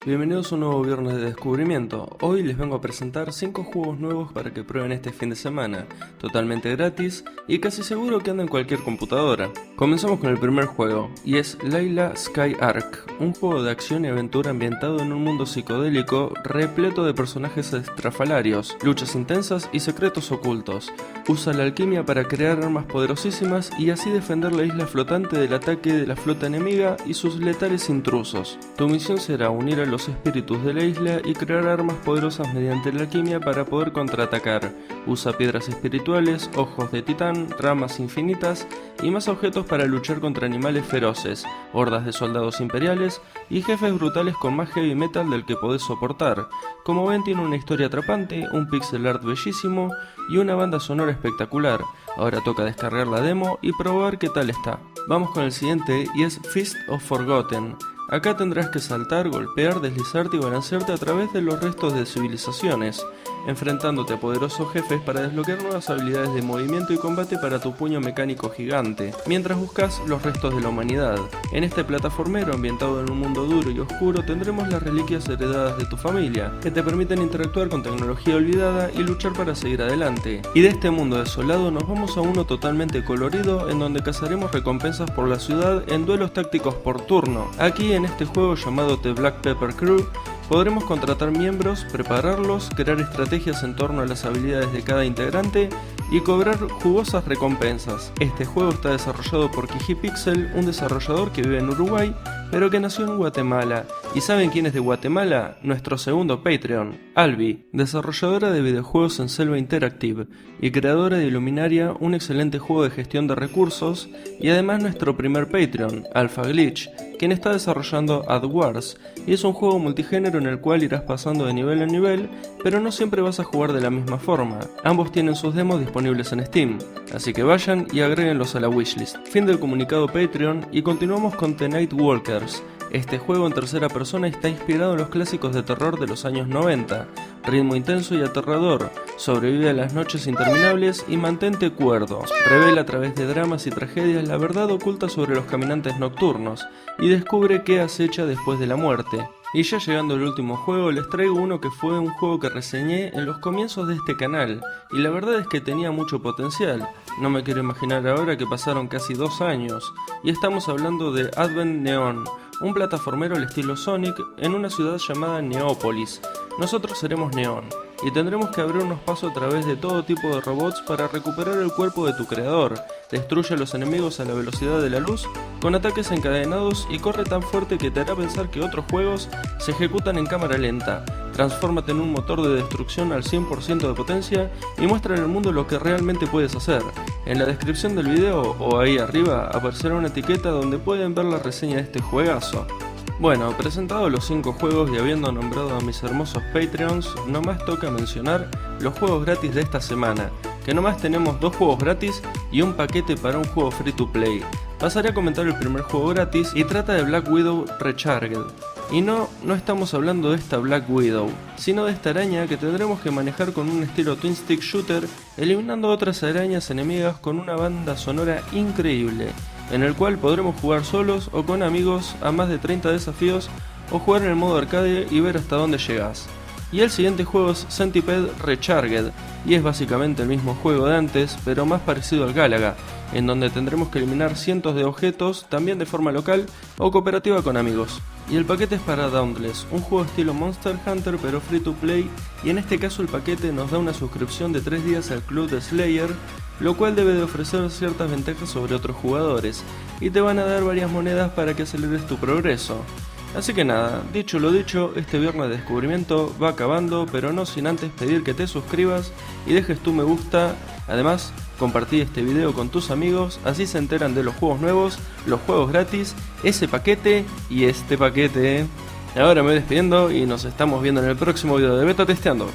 Bienvenidos a un nuevo viernes de descubrimiento. Hoy les vengo a presentar 5 juegos nuevos para que prueben este fin de semana, totalmente gratis y casi seguro que anda en cualquier computadora. Comenzamos con el primer juego, y es Layla Sky Arc, un juego de acción y aventura ambientado en un mundo psicodélico repleto de personajes estrafalarios, luchas intensas y secretos ocultos. Usa la alquimia para crear armas poderosísimas y así defender la isla flotante del ataque de la flota enemiga y sus letales intrusos. Tu misión será unir a los espíritus de la isla y crear armas poderosas mediante la alquimia para poder contraatacar. Usa piedras espirituales, ojos de titán, ramas infinitas y más objetos para luchar contra animales feroces, hordas de soldados imperiales y jefes brutales con más heavy metal del que podés soportar. Como ven, tiene una historia atrapante, un pixel art bellísimo y una banda sonora espectacular. Ahora toca descargar la demo y probar qué tal está. Vamos con el siguiente y es Fist of Forgotten. Acá tendrás que saltar, golpear, deslizarte y balancearte a través de los restos de civilizaciones, enfrentándote a poderosos jefes para desbloquear nuevas habilidades de movimiento y combate para tu puño mecánico gigante, mientras buscas los restos de la humanidad. En este plataformero ambientado en un mundo duro y oscuro tendremos las reliquias heredadas de tu familia, que te permiten interactuar con tecnología olvidada y luchar para seguir adelante. Y de este mundo desolado nos vamos a uno totalmente colorido en donde cazaremos recompensas por la ciudad en duelos tácticos por turno. Aquí en este juego llamado The Black Pepper Crew podremos contratar miembros, prepararlos, crear estrategias en torno a las habilidades de cada integrante y cobrar jugosas recompensas. Este juego está desarrollado por Kijipixel, un desarrollador que vive en Uruguay, pero que nació en Guatemala. ¿Y saben quién es de Guatemala? Nuestro segundo Patreon, Albi, desarrolladora de videojuegos en Selva Interactive y creadora de Illuminaria, un excelente juego de gestión de recursos, y además nuestro primer Patreon, Alpha Glitch, quien está desarrollando AdWars, y es un juego multigénero en el cual irás pasando de nivel en nivel, pero no siempre vas a jugar de la misma forma. Ambos tienen sus demos disponibles en Steam, así que vayan y agréguenlos a la wishlist. Fin del comunicado Patreon y continuamos con The Night Walkers. Este juego en tercera persona está inspirado en los clásicos de terror de los años 90. Ritmo intenso y aterrador, sobrevive a las noches interminables y mantente cuerdo. Revela a través de dramas y tragedias la verdad oculta sobre los caminantes nocturnos y descubre qué acecha después de la muerte. Y ya llegando al último juego, les traigo uno que fue un juego que reseñé en los comienzos de este canal, y la verdad es que tenía mucho potencial. No me quiero imaginar ahora que pasaron casi 2 años, y estamos hablando de Advent Neon, un plataformero al estilo Sonic en una ciudad llamada Neópolis. Nosotros seremos Neon, y tendremos que abrirnos paso a través de todo tipo de robots para recuperar el cuerpo de tu creador. Destruye a los enemigos a la velocidad de la luz, con ataques encadenados y corre tan fuerte que te hará pensar que otros juegos se ejecutan en cámara lenta. Transfórmate en un motor de destrucción al 100% de potencia y muestra en el mundo lo que realmente puedes hacer. En la descripción del video o ahí arriba aparecerá una etiqueta donde pueden ver la reseña de este juegazo. Bueno, presentados los 5 juegos y habiendo nombrado a mis hermosos Patreons, nomás toca mencionar los juegos gratis de esta semana, que nomás tenemos 2 juegos gratis y un paquete para un juego free to play. Pasaré a comentar el primer juego gratis y trata de Black Widow Recharged. Y no estamos hablando de esta Black Widow, sino de esta araña que tendremos que manejar con un estilo Twin Stick Shooter, eliminando otras arañas enemigas con una banda sonora increíble, en el cual podremos jugar solos o con amigos a más de 30 desafíos o jugar en el modo arcade y ver hasta dónde llegas. Y el siguiente juego es Centipede Recharged, y es básicamente el mismo juego de antes, pero más parecido al Galaga, en donde tendremos que eliminar cientos de objetos, también de forma local o cooperativa con amigos. Y el paquete es para Dauntless, un juego estilo Monster Hunter pero free to play, y en este caso el paquete nos da una suscripción de 3 días al club de Slayer, lo cual debe de ofrecer ciertas ventajas sobre otros jugadores, y te van a dar varias monedas para que aceleres tu progreso. Así que nada, dicho lo dicho, este viernes de descubrimiento va acabando, pero no sin antes pedir que te suscribas y dejes tu me gusta. Además, compartí este video con tus amigos, así se enteran de los juegos nuevos, los juegos gratis, ese paquete y este paquete. Ahora me voy despidiendo y nos estamos viendo en el próximo video de Beta Testeando.